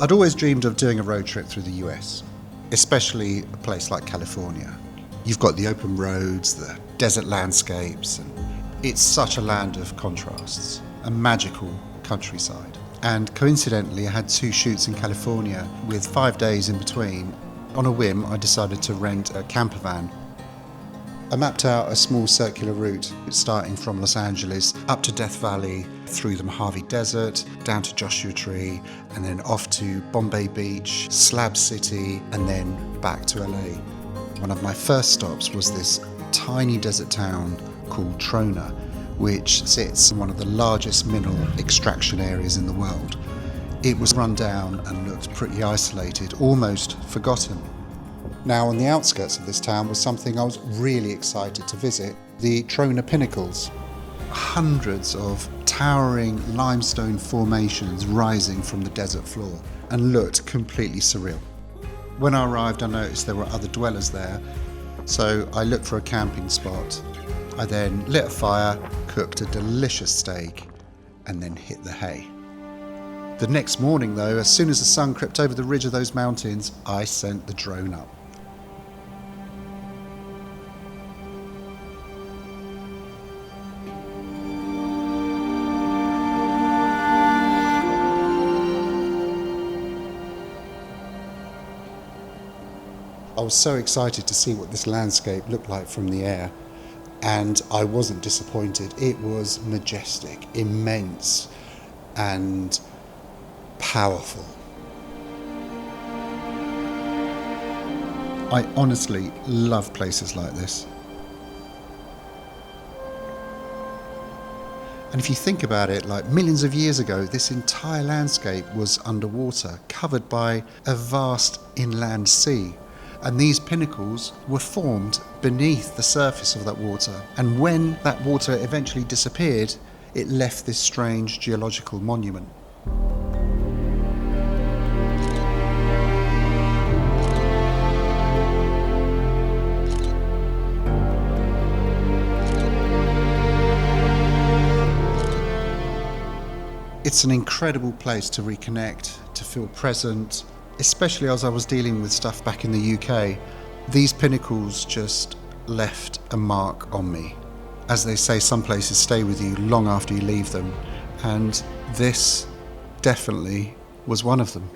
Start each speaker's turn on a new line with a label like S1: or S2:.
S1: I'd always dreamed of doing a road trip through the US, especially a place like California. You've got the open roads, the desert landscapes, and it's such a land of contrasts, a magical countryside. And coincidentally, I had 2 shoots in California with 5 days in between. On a whim, I decided to rent a camper van. I mapped out a small circular route starting from Los Angeles up to Death Valley, through the Mojave Desert, down to Joshua Tree, and then off to Bombay Beach, Slab City, and then back to LA. One of my first stops was this tiny desert town called Trona, which sits in one of the largest mineral extraction areas in the world. It was run down and looked pretty isolated, almost forgotten. Now, on the outskirts of this town was something I was really excited to visit, the Trona Pinnacles. Hundreds of towering limestone formations rising from the desert floor, and looked completely surreal. When I arrived, I noticed there were other dwellers there, so I looked for a camping spot. I then lit a fire, cooked a delicious steak, and then hit the hay. The next morning though, as soon as the sun crept over the ridge of those mountains, I sent the drone up. I was so excited to see what this landscape looked like from the air, and I wasn't disappointed. It was majestic, immense, and powerful. I honestly love places like this. And if you think about it, like millions of years ago, this entire landscape was underwater, covered by a vast inland sea. And these pinnacles were formed beneath the surface of that water. And when that water eventually disappeared, it left this strange geological monument. It's an incredible place to reconnect, to feel present, especially as I was dealing with stuff back in the UK. These pinnacles just left a mark on me. As they say, some places stay with you long after you leave them, and this definitely was one of them.